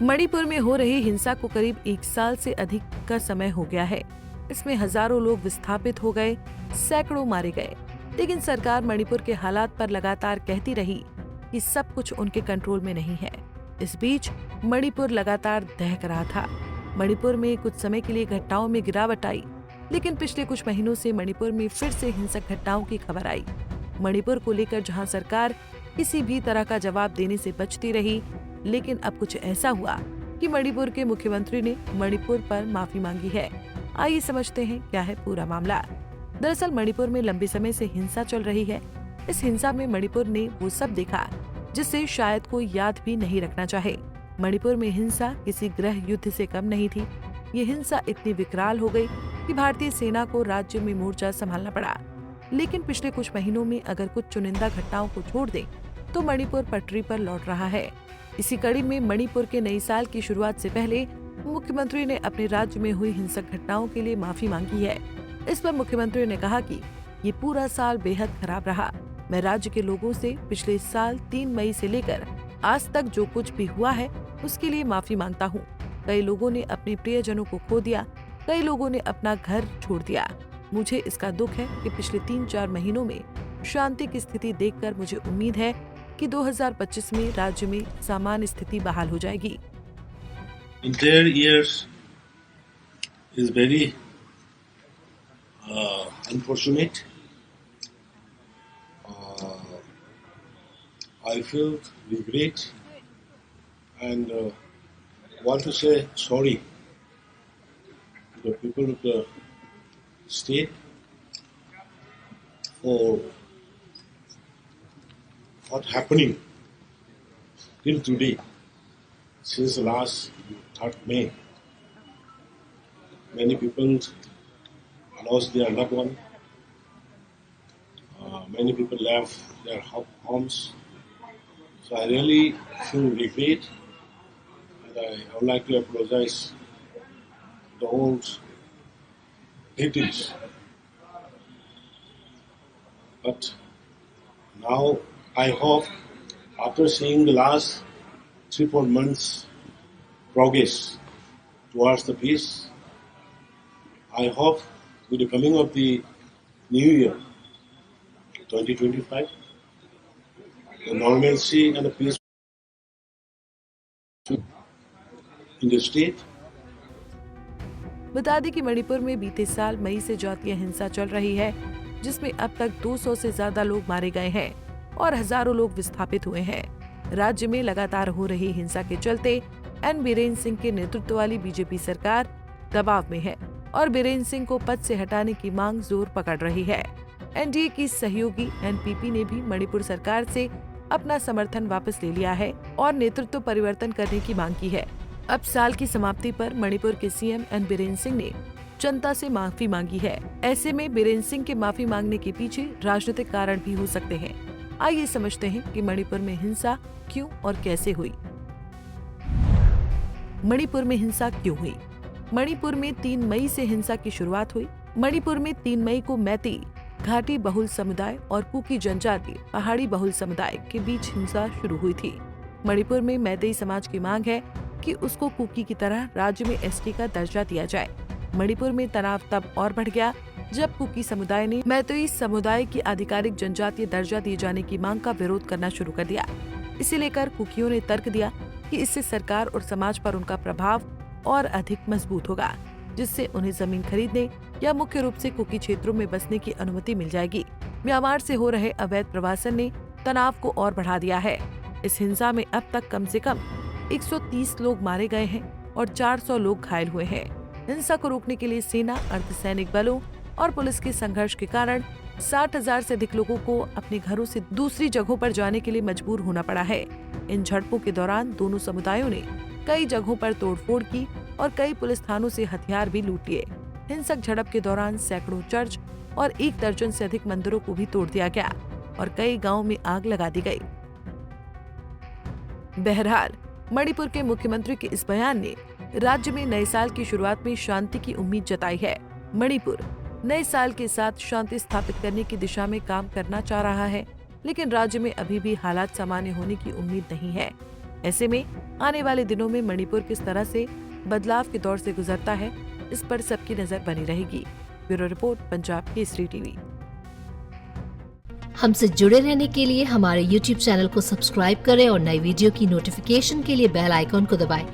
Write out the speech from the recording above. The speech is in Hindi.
मणिपुर में हो रही हिंसा को करीब 1 साल से अधिक का समय हो गया है। इसमें हजारों लोग विस्थापित हो गए, सैकड़ों मारे गए, लेकिन सरकार मणिपुर के हालात पर लगातार कहती रही कि सब कुछ उनके कंट्रोल में नहीं है। इस बीच मणिपुर लगातार दहक रहा था। मणिपुर में कुछ समय के लिए घटनाओं में गिरावट आई, लेकिन पिछले कुछ महीनों से मणिपुर में फिर से हिंसक घटनाओं की खबर आई। मणिपुर को लेकर जहां सरकार किसी भी तरह का जवाब देने से बचती रही, लेकिन अब कुछ ऐसा हुआ कि मणिपुर के मुख्यमंत्री ने मणिपुर पर माफी मांगी है। आइए समझते हैं क्या है पूरा मामला। दरअसल मणिपुर में लंबे समय से हिंसा चल रही है। इस हिंसा में मणिपुर ने वो सब देखा जिसे शायद कोई याद भी नहीं रखना चाहे। मणिपुर में हिंसा किसी गृह युद्ध से कम नहीं थी। ये हिंसा इतनी विकराल हो गई कि भारतीय सेना को राज्य में मोर्चा संभालना पड़ा। लेकिन पिछले कुछ महीनों में अगर कुछ चुनिंदा घटनाओं को छोड़ दें तो मणिपुर पटरी पर लौट रहा है। इसी कड़ी में मणिपुर के नई साल की शुरुआत से पहले मुख्यमंत्री ने अपने राज्य में हुई हिंसक घटनाओं के लिए माफी मांगी है। इस पर मुख्यमंत्री ने कहा कि ये पूरा साल बेहद खराब रहा। मैं राज्य के लोगों से पिछले साल 3 मई से लेकर आज तक जो कुछ भी हुआ है उसके लिए माफी मांगता हूँ। कई लोगों ने अपने प्रियजनों को खो दिया, कई लोगों ने अपना घर छोड़ दिया। मुझे इसका दुख है कि पिछले 3-4 महीनों में शांति की स्थिति देखकर मुझे उम्मीद है कि 2025 में राज्य में सामान्य स्थिति बहाल हो जाएगी। Entire years is very unfortunate. I feel regret and want to say sorry to the people of the state for what happening till today since the last 3rd May. Many people lost their loved one. Many people left their homes. So I really feel regret, and I would like to apologize to the whole victims. But now I hope, after seeing the last 3-4 months progress towards the peace, I hope with the coming of the new year, 2025, the normalcy and the peace in the state. बता दें कि मणिपुर में बीते साल मई से जातीय हिंसा चल रही है, जिसमें अब तक 200 से ज्यादा लोग मारे गए हैं और हजारों लोग विस्थापित हुए हैं। राज्य में लगातार हो रही हिंसा के चलते एन बीरेन्द्र सिंह के नेतृत्व वाली बीजेपी सरकार दबाव में है और बीरेन्द्र सिंह को पद से हटाने की मांग जोर पकड़ रही है। एनडीए की सहयोगी एनपीपी ने भी मणिपुर सरकार से अपना समर्थन वापस ले लिया है और नेतृत्व परिवर्तन करने की मांग की है। अब साल की समाप्ति पर मणिपुर के सीएम एन बीरेन्द्र सिंह ने जनता से माफी मांगी है। ऐसे में बीरेन्द्र सिंह के माफी मांगने के पीछे राजनीतिक कारण भी हो सकते हैं। आइए समझते हैं कि मणिपुर में हिंसा क्यों और कैसे हुई। मणिपुर में हिंसा क्यों हुई? मणिपुर में 3 मई से हिंसा की शुरुआत हुई। मणिपुर में 3 मई को मैती घाटी बहुल समुदाय और कुकी जनजाति पहाड़ी बहुल समुदाय के बीच हिंसा शुरू हुई थी। मणिपुर में मैतेई समाज की मांग है कि उसको कुकी की तरह राज्य में एसटी का दर्जा दिया जाए। मणिपुर में तनाव तब और बढ़ गया जब कुकी समुदाय ने मैतेई समुदाय की आधिकारिक जनजातीय दर्जा दिए जाने की मांग का विरोध करना शुरू कर दिया। इसे लेकर कुकियों ने तर्क दिया कि इससे सरकार और समाज पर उनका प्रभाव और अधिक मजबूत होगा, जिससे उन्हें जमीन खरीदने या मुख्य रूप से कुकी क्षेत्रों में बसने की अनुमति मिल जाएगी। म्यांमार से हो रहे अवैध प्रवासन ने तनाव को और बढ़ा दिया है। इस हिंसा में अब तक कम से कम 130 लोग मारे गए हैं और 400 लोग घायल हुए हैं। हिंसा को रोकने के लिए सेना, अर्धसैनिक बलों और पुलिस के संघर्ष के कारण 60,000 से अधिक लोगों को अपने घरों से दूसरी जगहों पर जाने के लिए मजबूर होना पड़ा है। इन झड़पों के दौरान दोनों समुदायों ने कई जगहों पर तोड़फोड़ की और कई पुलिस थानों से हथियार भी लूट लिए। हिंसक झड़प के दौरान सैकड़ों चर्च और 1 दर्जन से अधिक मंदिरों को भी तोड़ दिया गया और कई गाँव में आग लगा दी गई। बहरहाल मणिपुर के मुख्यमंत्री के इस बयान ने राज्य में नए साल की शुरुआत में शांति की उम्मीद जताई है। मणिपुर नए साल के साथ शांति स्थापित करने की दिशा में काम करना चाह रहा है, लेकिन राज्य में अभी भी हालात सामान्य होने की उम्मीद नहीं है। ऐसे में आने वाले दिनों में मणिपुर किस तरह से बदलाव के दौर से गुजरता है, इस पर सबकी नजर बनी रहेगी। Bureau report, Punjab Kesari TV. हमसे जुड़े रहने के लिए हमारे YouTube चैनल को सब्सक्राइब करें और नई वीडियो की नोटिफिकेशन के लिए बेल आइकॉन को दबाएं।